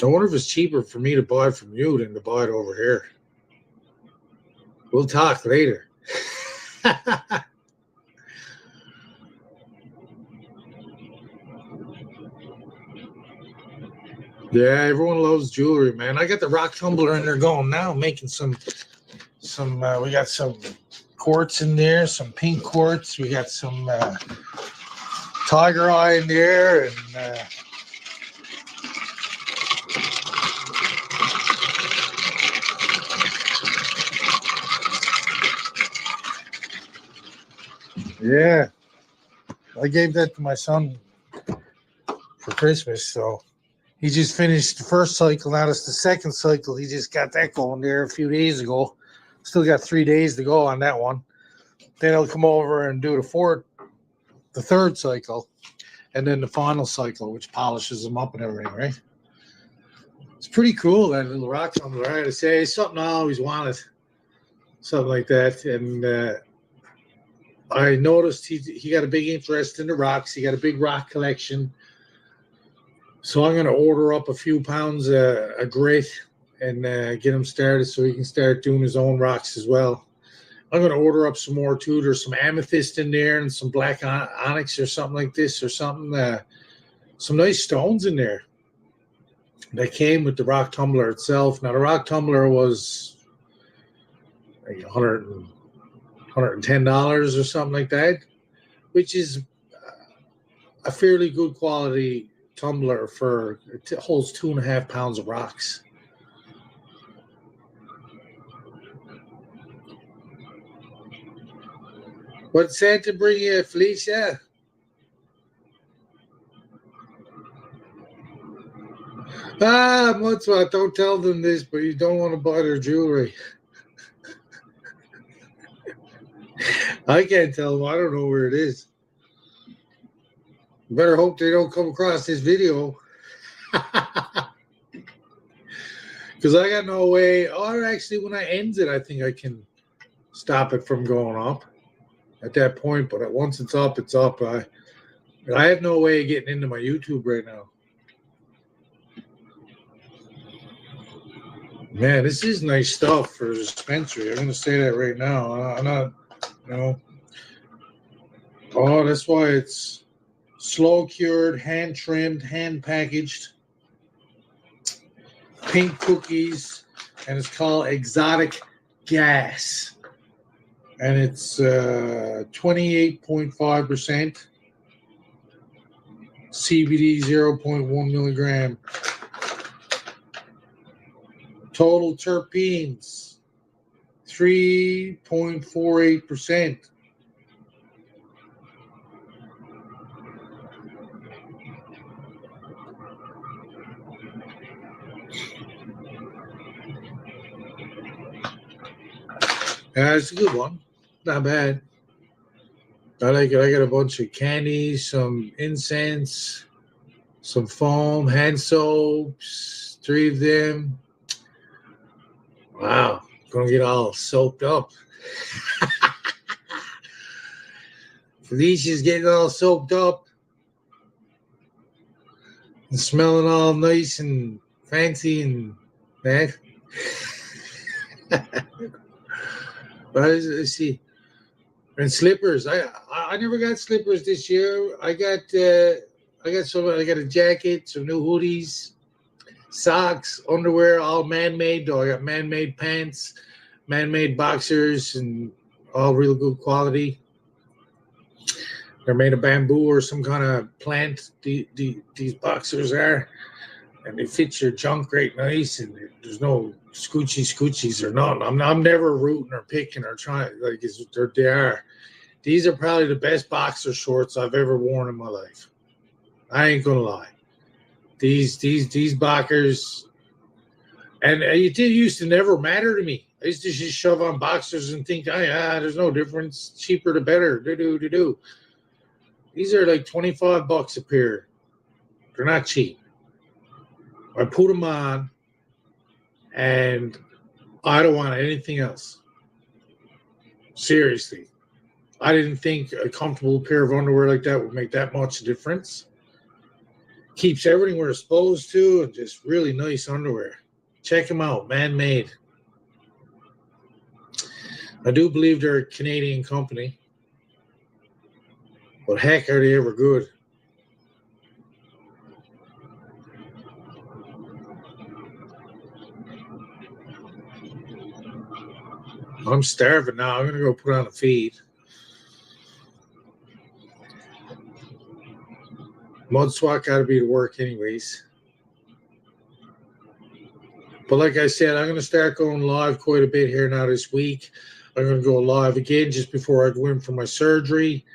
I wonder if it's cheaper for me to buy it from you than to buy it over here. We'll talk later. Yeah, everyone loves jewelry, man. I got the rock tumbler in there going now, making some. We got some quartz in there, some pink quartz. We got some tiger eye in there, and yeah, I gave that to my son for Christmas. So he just finished the first cycle. Now it's the second cycle. He just got that going there a few days ago. Still got 3 days to go on that one. Then he'll come over and do the third cycle, and then the final cycle, which polishes them up and everything, right? It's pretty cool, that little rock tumbler. I gotta say, it's something I always wanted, something like that. And I noticed he got a big interest in the rocks. He got a big rock collection. So I'm going to order up a few pounds of grit and get him started so he can start doing his own rocks as well. I'm going to order up some more too. There's some amethyst in there and some black onyx or something like this, or something. Some nice stones in there that came with the rock tumbler itself. Now the rock tumbler was like $110 or something like that, which is a fairly good quality tumbler for it holds 2.5 pounds of rocks. What Santa bring you, Felicia? Mutzwa, don't tell them this, but you don't want to buy their jewelry. I can't tell them. I don't know where it is. Better hope they don't come across this video. Because I got no way. Or actually, when I end it, I think I can stop it from going up at that point. But once it's up, it's up. I have no way of getting into my YouTube right now. Man, this is nice stuff for a dispensary. I'm going to say that right now. I'm not, Oh, that's why it's slow cured, hand trimmed, hand packaged, pink cookies, and it's called Exotic Gas. And it's 28.5% CBD, 0.1 milligram. Total terpenes, 3.48%. Yeah, it's a good one. Not bad. I like it. I got a bunch of candies, some incense, some foam, hand soaps, 3 of them. Wow, gonna get all soaked up. Felicia's getting all soaked up and smelling all nice and fancy and that. Let's see. And slippers. I never got slippers this year. I got a jacket, some new hoodies, socks, underwear, all man-made though. I got man-made pants, man-made boxers, and all real good quality. They're made of bamboo or some kind of plant. These boxers are, and they fit your junk great nice, and there's no scoochies or nothing. I'm never rooting or picking or trying. Like they are. These are probably the best boxer shorts I've ever worn in my life. I ain't gonna lie. These boxers, and it used to never matter to me. I used to just shove on boxers and think, there's no difference. Cheaper the better. Do. These are like $25 a pair. They're not cheap. I put them on, and I don't want anything else. Seriously. I didn't think a comfortable pair of underwear like that would make that much difference. Keeps everything where it's supposed to, and just really nice underwear. Check them out, man-made. I do believe they're a Canadian company. But heck, are they ever good? I'm starving now. I'm going to go put on a feed. Mud Swat got to be to work anyways. But like I said, I'm going to start going live quite a bit here now this week. I'm going to go live again just before I go in for my surgery.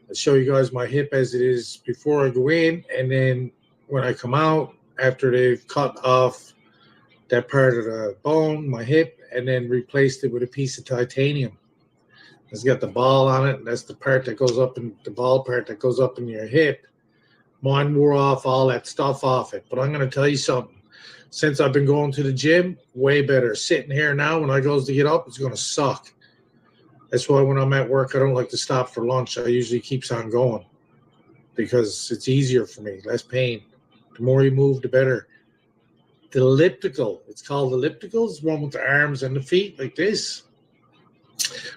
I'll show you guys my hip as it is before I go in. And then when I come out, after they've cut off that part of the bone, my hip, and then replaced it with a piece of titanium. It's got the ball on it, and that's the part that goes up in the ball part that goes up in your hip. Mine wore off all that stuff off it. But I'm going to tell you something. Since I've been going to the gym, way better. Sitting here now, when I goes to get up, it's going to suck. That's why when I'm at work, I don't like to stop for lunch. I usually keeps on going because it's easier for me, less pain. The more you move, the better. The elliptical, it's called elliptical. It's one with the arms and the feet like this.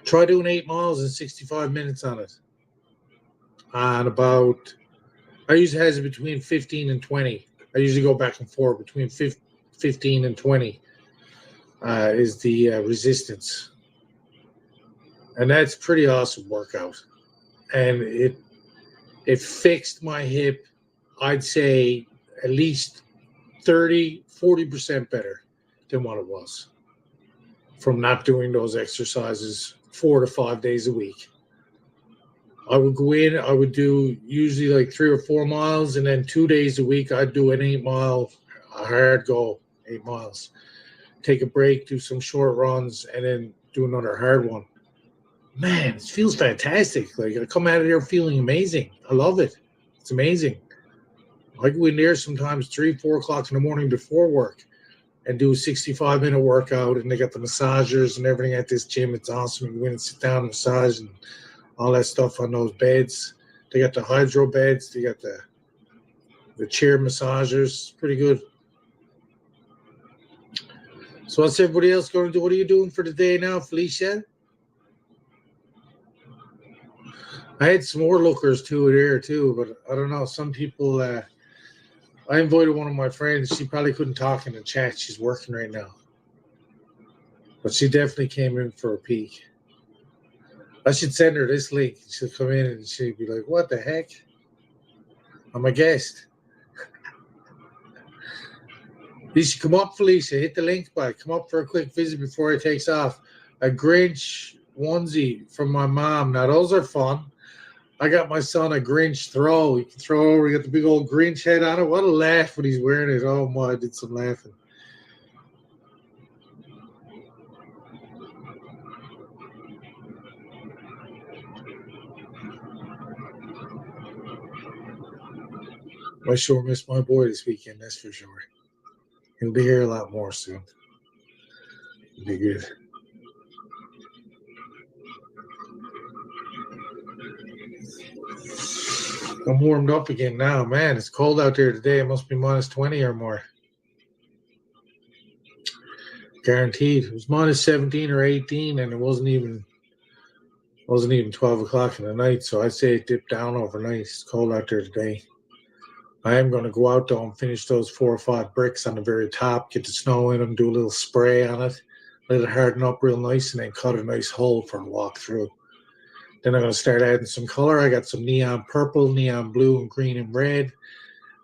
Try doing 8 miles in 65 minutes on it. And I usually has it between 15 and 20. I usually go back and forth between 15 and 20 is the resistance. And that's pretty awesome workout. And it fixed my hip, I'd say at least 30-40% better than what it was from not doing those exercises 4 to 5 days a week. I would go in, I would do usually like 3 or 4 miles, and then 2 days a week I'd do an 8-mile hard go, 8 miles. Take a break, do some short runs, and then do another hard one. Man, it feels fantastic. Like, I come out of there feeling amazing. I love it. It's amazing. I go in there sometimes 3-4 o'clock in the morning before work and do a 65-minute workout, and they got the massagers and everything at this gym. It's awesome. You go in and sit down and massage and all that stuff on those beds. They got the hydro beds. They got the chair massagers. It's pretty good. So what's everybody else going to do? What are you doing for the day now, Felicia? I had some more lookers too there too, but I don't know. Some people, I invited one of my friends. She probably couldn't talk in the chat. She's working right now. But she definitely came in for a peek. I should send her this link. She'll come in and she'll be like, what the heck? I'm a guest. You should come up, Felicia. Hit the link by. Come up for a quick visit before it takes off. A Grinch onesie from my mom. Now, those are fun. I got my son a Grinch throw. You can throw over. You got the big old Grinch head on it. What a laugh when he's wearing it. Oh, my, I did some laughing. I sure miss my boy this weekend, that's for sure. He'll be here a lot more soon. It'll be good. I'm warmed up again now. Man, it's cold out there today. It must be minus 20 or more. Guaranteed. It was minus 17 or 18, and it wasn't even 12 o'clock in the night, so I'd say it dipped down overnight. It's cold out there today. I am going to go out, though, and finish those 4 or 5 bricks on the very top, get the snow in them, do a little spray on it, let it harden up real nice, and then cut a nice hole for a walk through. Then I'm going to start adding some color. I got some neon purple, neon blue, and green and red,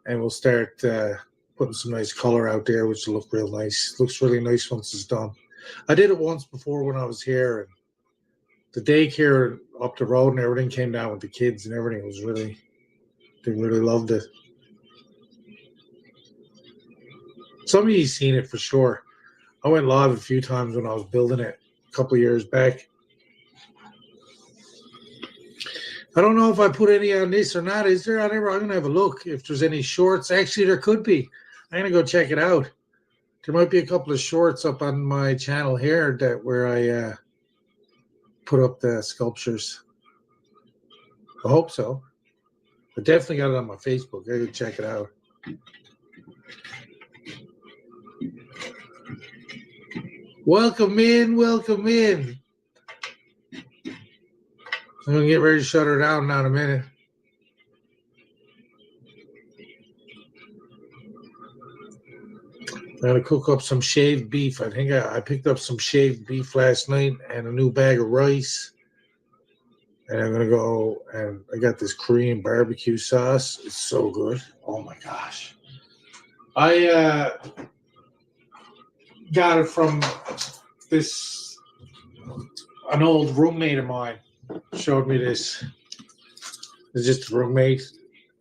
and we'll start putting some nice color out there, which will look real nice. Looks really nice once it's done. I did it once before when I was here, and the daycare up the road and everything came down with the kids, and everything was really, they really loved it. Some of you've seen it for sure. I went live a few times when I was building it a couple of years back. I don't know if I put any on this or not. Is there on there? I'm going to have a look if there's any shorts. Actually, there could be. I'm going to go check it out. There might be a couple of shorts up on my channel here that where I put up the sculptures. I hope so. I definitely got it on my Facebook. I can check it out. Welcome in, welcome in. I'm going to get ready to shut her down now in a minute. I'm going to cook up some shaved beef. I think I picked up some shaved beef last night and a new bag of rice. And I'm going to go, and I got this Korean barbecue sauce. It's so good. Oh, my gosh. I got it from an old roommate of mine. Showed me this. It's just a roommate,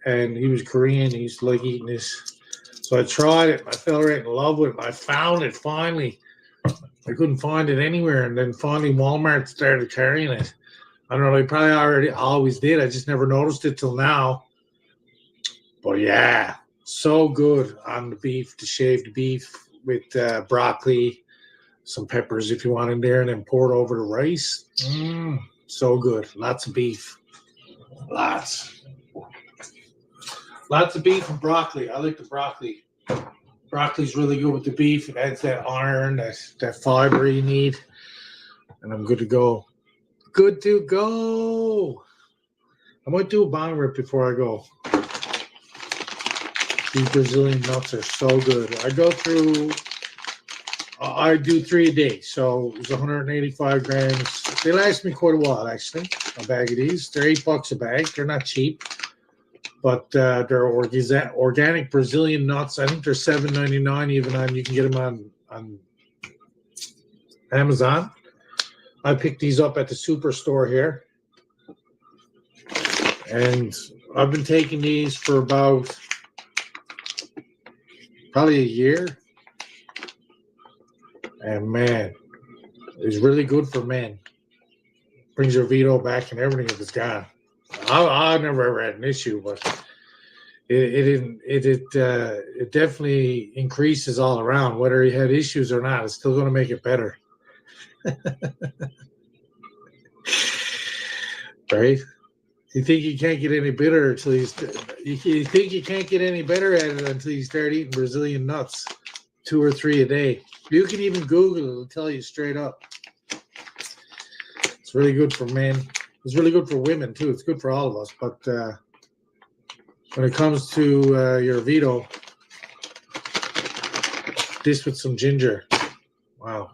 and he was Korean. He used to like eating this. So I tried it. I fell right in love with it. I found it finally. I couldn't find it anywhere, and then finally Walmart started carrying it. I don't know. They probably always did. I just never noticed it till now. But yeah, so good on the beef, the shaved beef with broccoli, some peppers if you want in there, and then pour it over the rice. So good. Lots of beef. Lots of beef and broccoli. I like the broccoli. Broccoli's really good with the beef. It adds that iron, that fiber you need. And I'm good to go. Good to go. I might do a bong rip before I go. These Brazilian nuts are so good. I go through I do 3 a day, so it was 185 grams. They last me quite a while, actually. A bag of these. They're $8 a bag. They're not cheap, but they're organic Brazilian nuts. I think they're $7.99. Even on you can get them on Amazon. I picked these up at the superstore here, and I've been taking these for about probably a year. And man, it's really good for men. Brings your veto back and everything if it's gone. I never ever had an issue, but it definitely increases all around. Whether you had issues or not, it's still going to make it better. Right? You think you can't get any better until you think you can't get any better at it until you start eating Brazilian nuts, 2 or 3 a day. You can even Google it; it'll tell you straight up. It's really good for men. It's really good for women too. It's good for all of us. But when it comes to your veto, this with some ginger, wow,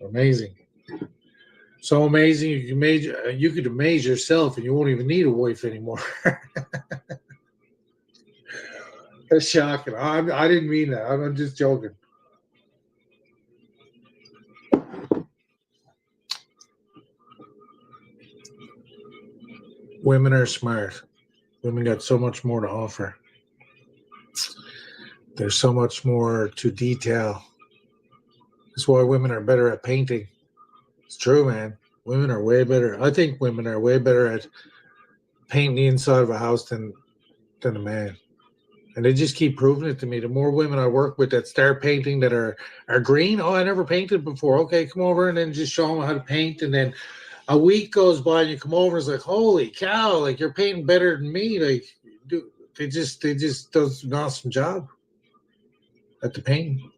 amazing. So amazing you could amaze yourself and you won't even need a wife anymore. That's shocking. I didn't mean that. I'm just joking. Women are smart. Women got so much more to offer. There's so much more to detail. That's why women are better at painting. It's true, man. Women are way better. I think women are way better at painting the inside of a house than a man. And they just keep proving it to me. The more women I work with that start painting that are green, oh, I never painted before. Okay, come over and then just show them how to paint. And then a week goes by and you come over and it's like, holy cow, like you're painting better than me. Like, dude, they just does an awesome job at the painting.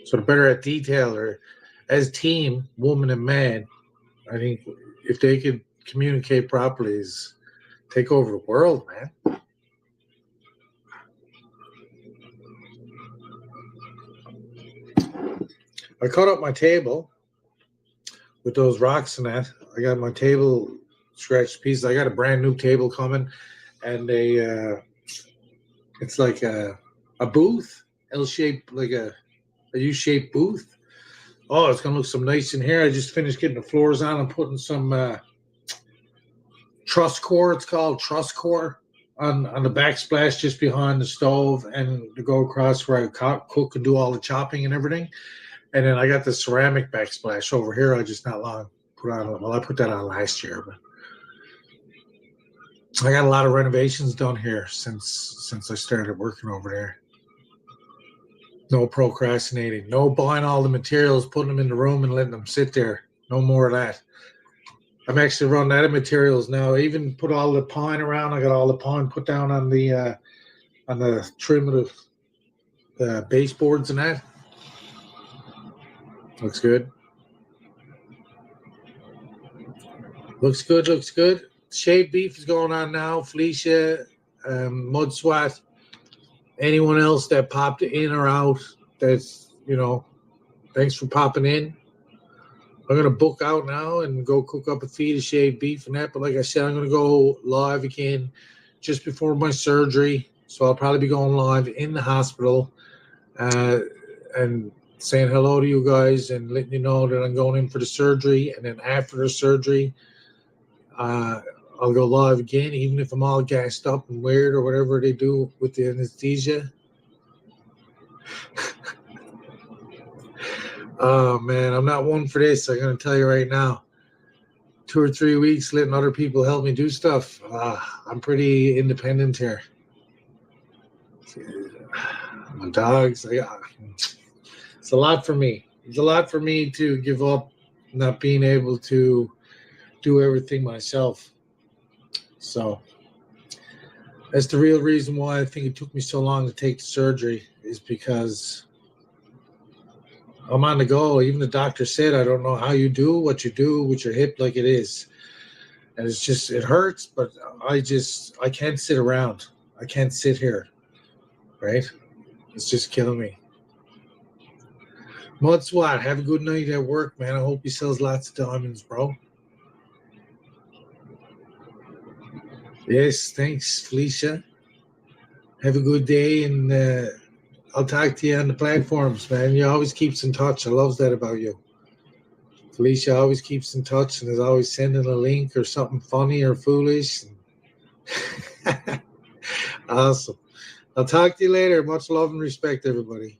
So they're better at detail, or as team, woman and man. I think if they could communicate properly, take over the world, man. I cut up my table with those rocks and that. I got my table scratched pieces. I got a brand new table coming, and it's like a booth, L-shaped, like a U-shaped booth. Oh, it's gonna look some nice in here. I just finished getting the floors on. I'm putting some truss core. It's called truss core on the backsplash just behind the stove, and to go across where I cook and do all the chopping and everything. And then I got the ceramic backsplash over here. I just not long put on. Well, I put that on last year, but I got a lot of renovations done here since I started working over there. No procrastinating. No buying all the materials, putting them in the room and letting them sit there. No more of that. I'm actually running out of materials now. I even put all the pine around. I got all the pine put down on the trim of the baseboards and that. Looks good. Looks good. Looks good. Shaved beef is going on now. Felicia, Mud Swat, anyone else that popped in or out, that's, thanks for popping in. I'm going to book out now and go cook up a feed of shaved beef and that. But like I said, I'm going to go live again just before my surgery. So I'll probably be going live in the hospital and saying hello to you guys and letting you know that I'm going in for the surgery. And then after the surgery, I'll go live again, even if I'm all gassed up and weird or whatever they do with the anesthesia. Oh, man, I'm not one for this. I'm going to tell you right now. 2 or 3 weeks letting other people help me do stuff. I'm pretty independent here. My dogs, it's a lot for me. It's a lot for me to give up not being able to do everything myself. So that's the real reason why I think it took me so long to take the surgery, is because I'm on the go. Even the doctor said, I don't know how you do what you do with your hip like it is. And it's just, it hurts, but I can't sit around. I can't sit here, right? It's just killing me. Muds, what? Have a good night at work, man. I hope he sells lots of diamonds, bro. Yes, thanks, Felicia. Have a good day, and I'll talk to you on the platforms, man. You always keeps in touch. I love that about you. Felicia always keeps in touch and is always sending a link or something funny or foolish. Awesome. I'll talk to you later. Much love and respect, everybody.